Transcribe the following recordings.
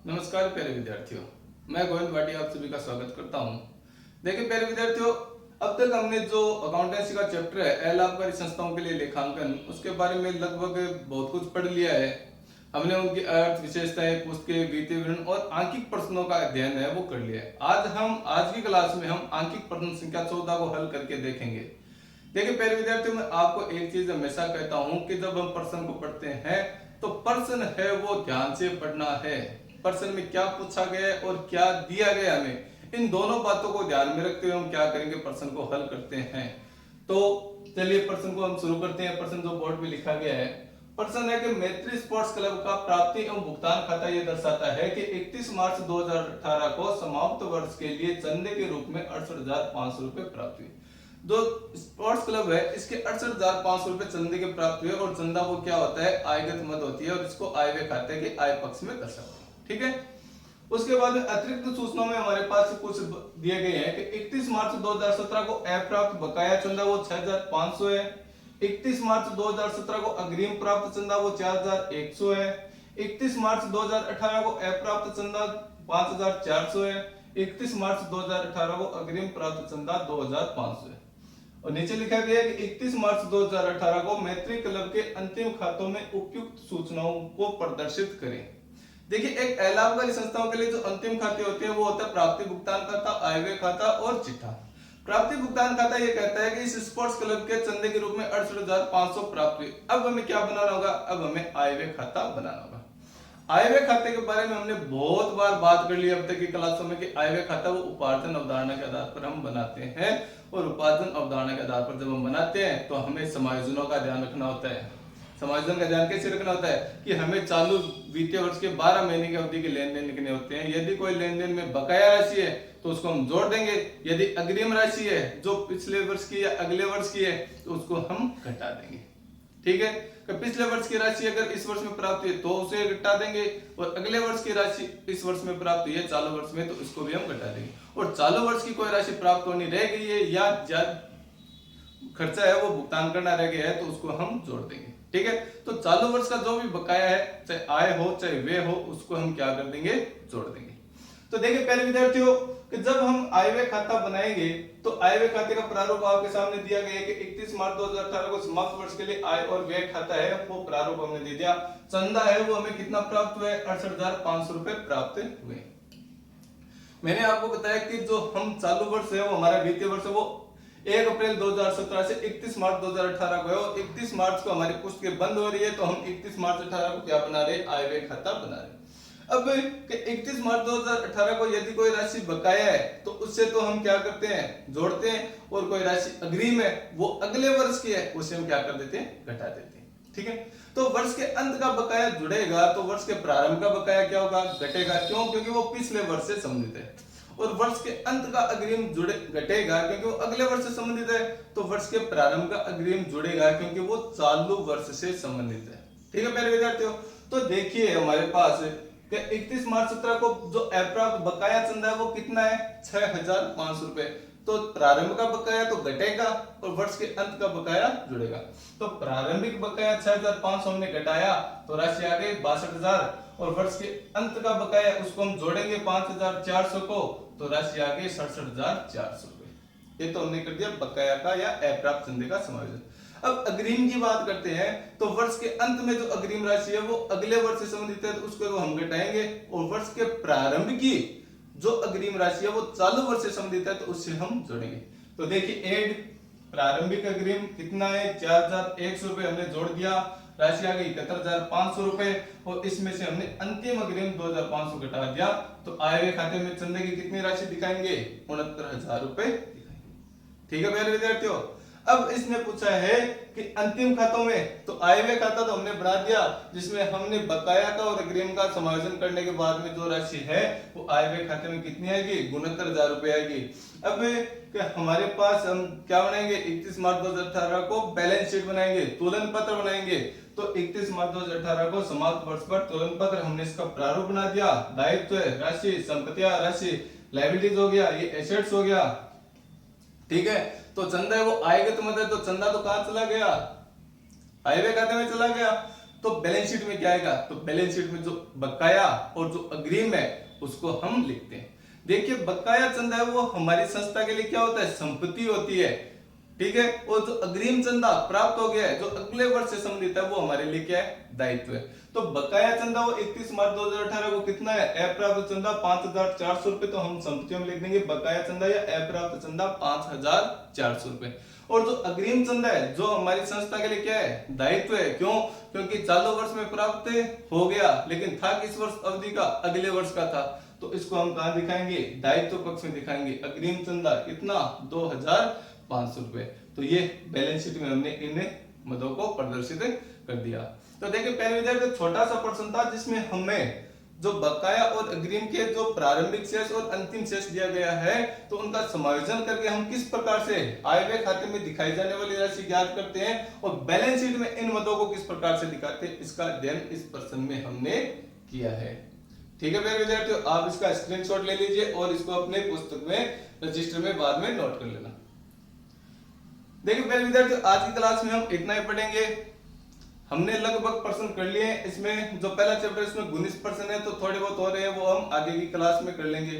नमस्कार प्यारे विद्यार्थियों, मैं गोविंद भाटिया आप सभी का स्वागत करता हूं। देखिए प्यारे विद्यार्थियों, अब तक हमने जो अकाउंटेंसी का चैप्टर है अलाभकारी संस्थाओं के लिए लेखांकन, उसके बारे में लगभग बहुत कुछ पढ़ लिया है। हमने उनकी अर्थ, विशेषताएं, पुस्तकें, वित्तीय विवरण और आंकिक प्रश्नों का अध्ययन है वो कर लिया है। आज की क्लास में हम आंकिक प्रश्न संख्या 14 को हल करके देखेंगे। देखिए प्यारे विद्यार्थियों, मैं आपको एक चीज हमेशा कहता हूं कि जब हम प्रश्न को पढ़ते हैं तो प्रश्न है वो ध्यान से पढ़ना है। प्रश्न में क्या पूछा गया है और क्या दिया गया हमें, इन दोनों बातों को ध्यान में रखते हुए हम क्या करेंगे, प्रश्न को हल करते हैं। तो चलिए प्रश्न को हम शुरू करते हैं। प्रश्न जो बोर्ड पे लिखा गया है, प्रश्न है कि मैत्री स्पोर्ट्स क्लब का प्राप्ति एवं भुगतान खाता यह दर्शाता है कि 31 मार्च 2018 को समाप्त वर्ष के लिए चंदे के रूप में 68,500 रुपए प्राप्त हुए। जो स्पोर्ट्स क्लब है इसके 68,500 रुपए चंदे के प्राप्त हुए और चंदा वो क्या होता है, आयगत मद होती है और इसको आय व्यय खाते के आय पक्ष में कर सकते हैं। ठीक है। उसके बाद अतिरिक्त सूचनाओं में हमारे पास कुछ दिए गए हैं कि 31 मार्च 2017 को अप्राप्त बकाया चंदा वो 6,500 है। 31 मार्च 2017 को अग्रिम प्राप्त चंदा वो 4,100 है। 31 मार्च 2018 को अप्राप्त चंदा 5,400 है। 31 मार्च 2018 को अग्रिम प्राप्त चंदा 2,500 है। और नीचे लिखा गया है कि 31 मार्च 2018 को मैत्री क्लब के अंतिम खातों में उपयुक्त सूचनाओं को प्रदर्शित करें। देखिए, एक अलाभकारी संस्थाओं के लिए जो अंतिम खाते होते हैं वो होता है प्राप्ति भुगतान खाता, आय व्यय खाता और चिट्ठा। प्राप्ति भुगतान खाता ये कहता है कि इस स्पोर्ट्स क्लब के चंदे के रूप में 68,500 प्राप्त हुए। अब हमें क्या बनाना होगा, अब हमें आय व्यय खाता बनाना होगा। आय व्यय खाते के बारे में हमने बहुत बार बात कर ली अब तक की क्लासों में कि आय व्यय खाता वो उपार्जन अवधारणा के आधार पर हम बनाते हैं, और उपार्जन अवधारणा के आधार पर जब हम बनाते हैं तो हमें समायोजनों का ध्यान रखना होता है। समायोजन का ध्यान कैसे रखना होता है कि हमें चालू वित्तीय वर्ष के 12 महीने की अवधि के लेन देन लिखने होते हैं। यदि कोई लेन देन में बकाया राशि है तो उसको हम जोड़ देंगे, यदि अग्रिम राशि है जो पिछले वर्ष की या अगले वर्ष की है तो उसको हम घटा देंगे। ठीक है, कि पिछले वर्ष की राशि अगर इस वर्ष में प्राप्त हुई तो उसे घटा देंगे, और अगले वर्ष की राशि इस वर्ष में प्राप्त हुई है चालू वर्ष में तो इसको भी हम घटा देंगे। और चालू वर्ष की कोई राशि प्राप्त होनी रह गई है या खर्चा है वो भुगतान करना रह गया है तो उसको हम जोड़ देंगे। ठीक है, तो चालू वर्ष का जो भी बकाया है, चाहे आय हो चाहे व्यय हो, उसको हम क्या कर देंगे, जोड़ देंगे। तो देखिए पहले विद्यार्थियों कि जब हम आय व्यय खाता बनाएंगे तो आय व्यय खाते का प्रारूप आपके सामने दिया गया है कि 31 मार्च 2018 को समाप्त वर्ष के लिए आय और व्यय खाता है वो प्रारूप हमने दे दिया। चंदा है वो हमें कितना प्राप्त हुआ है, 68,500 रुपए प्राप्त हुए। मैंने आपको बताया कि जो हम चालू वर्ष है वो हमारा वित्तीय वर्ष है वो 1 अप्रैल 2017 से 31 मार्च 2018 को है, और 31 मार्च को हमारी पुस्तकें बंद हो रही है तो हम 31 मार्च 18 को क्या बना रहे, आय व्यय खाता बना रहे। अब 31 मार्च 2018 को यदि कोई राशि बकाया है तो उससे तो हम क्या करते हैं, जोड़ते हैं, और कोई राशि अग्रिम है वो अगले वर्ष की है उसे हम क्या कर देते हैं, घटा देते हैं। ठीक है, तो वर्ष के अंत का बकाया जुड़ेगा तो वर्ष के प्रारंभ का बकाया क्या होगा, घटेगा। क्यों, क्योंकि वो पिछले वर्ष से संबंधित है। और वर्ष के अंत का अग्रिम जुड़े घटेगा क्योंकि वो अगले वर्ष से संबंधित है, तो वर्ष के प्रारंभ का अग्रिम जुड़ेगा क्योंकि वो चालू वर्ष से संबंधित है। ठीक है प्यारे विद्यार्थियों, तो देखिए हमारे पास 31 मार्च 17 को जो अप्राप्त बकाया चंदा है वो कितना है, 6,500 रुपए। तो प्रारंभ का बकाया तो घटेगा और वर्ष के अंत का बकाया जुड़ेगा। तो प्रारंभिक बकाया 6,500 हमने घटाया तो राशि आ गई 62,000, और वर्ष के अंत का बकाया उसको हम जोड़ेंगे 5,400 को तो राशि आ गई 67,400 रुपए। ये तो हमने कर दिया बकाया का या अप्राप्त चंदे का समायोजन। अब अग्रिम की बात करते हैं तो वर्ष के अंत में जो अग्रिम राशि है वो अगले वर्ष से संबंधित है तो उसको हम घटाएंगे, और वर्ष के प्रारंभ की जो अग्रिम राशि है वो चालू वर्ष से संबंधित है तो उससे हम जोड़ेंगे। तो देखिए एड प्रारंभिक अग्रिम कितना है, 4,100 रुपए हमने जोड़ दिया, राशि आ गई 71,500 रुपए, और इसमें से हमने अंतिम अग्रिम 2,500 घटा दिया तो आय व्यय खाते में चंदे की कितनी राशि दिखाएंगे, 69,000 रुपए दिखाएंगे। ठीक है प्यारे विद्यार्थियों, अब इसने पूछा है कि अंतिम खातों में, तो आय व्यय खाता तो हमने बना दिया जिसमें हमने बकाया का और अग्रिम का समायोजन करने के बाद में जो राशि है वो आय व्यय खाते में कितनी आएगी, 69,000 रुपए आएगी। अब हमारे पास हम क्या बनाएंगे, 31 मार्च 2018 को बैलेंस शीट बनाएंगे, तुलन पत्र बनाएंगे। तो 31 मार्च 2018 को समाप्त वर्ष पर तुलन पत्र हमने इसका प्रारूप बना दिया। दायित्व राशि, संपत्तियां राशि, लायबिलिटीज हो गया, ये एसेट्स हो गया। ठीक है, तो चंदा है वो आयगत मद है तो चंदा तो कहां चला गया, आय व्यय खाते में चला गया। तो बैलेंस शीट में क्या आएगा, तो बैलेंस शीट में जो बकाया और जो अग्रिम है उसको हम लिखते हैं। देखिए बकाया चंदा है वो हमारी संस्था के लिए क्या होता है, संपत्ति होती है, ठीक है। और जो अग्रिम चंदा प्राप्त हो गया है जो अगले वर्ष से संबंधित है वो हमारे लिए क्या है, दायित्व है। तो बकाया चंदा वो 31 मार्च 2018 को कितना है, अप्राप्त चंदा 5400 रुपए, तो हम संपत्तियों में लिख देंगे बकाया चंदा या अप्राप्त चंदा 5400 रुपए। और जो अग्रिम चंदा है जो हमारी संस्था के लिए क्या है, दायित्व है। क्यों, क्योंकि चालू वर्ष में प्राप्त हो गया लेकिन था किस वर्ष अवधि का, अगले वर्ष का था, तो इसको हम कहां दिखाएंगे, दायित्व पक्ष में दिखाएंगे। अग्रिम चंदा कितना, 2500 रुपए। तो ये बैलेंस शीट में हमने इन मदों को प्रदर्शित कर दिया। तो देखिए पहले विद्यार्थी छोटा सा प्रश्न था जिसमें हमें जो बकाया और अग्रिम के जो प्रारंभिक शेष और अंतिम शेष दिया गया है तो उनका समायोजन करके हम किस प्रकार से आय व्यय खाते में दिखाई जाने वाली राशि ज्ञात करते हैं और बैलेंस शीट में इन मदों को किस प्रकार से दिखाते हैं, इसका अध्ययन इस प्रश्न में हमने किया है। ठीक है प्यारे विद्यार्थियों, आप इसका स्क्रीनशॉट ले लीजिए और इसको अपने पुस्तक में रजिस्टर में बाद में नोट कर लेना। देखिए प्यारे विद्यार्थियों आज की क्लास में हम इतना ही पढ़ेंगे। हमने लगभग प्रश्न कर लिए। इसमें जो पहला चैप्टर इसमें 19 प्रश्न है तो थोड़े बहुत हो रहे हैं वो हम आगे की क्लास में कर लेंगे।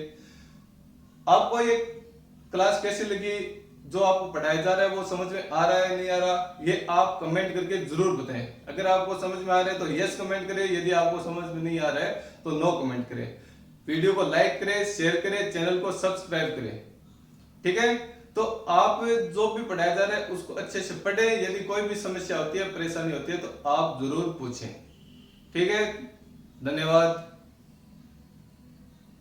आपको ये क्लास कैसी लगी, जो आपको पढ़ाया जा रहा है वो समझ में आ रहा है नहीं आ रहा, ये आप कमेंट करके जरूर बताएं। अगर आपको समझ में आ रहा है तो यस कमेंट करें, यदि आपको समझ में नहीं आ रहा है तो नो कमेंट करें। वीडियो को लाइक करें, शेयर करें, चैनल को सब्सक्राइब करें। ठीक है, तो आप जो भी पढ़ाया जा रहा है उसको अच्छे से पढ़े। यदि कोई भी समस्या होती है, परेशानी होती है तो आप जरूर पूछें। ठीक है, धन्यवाद।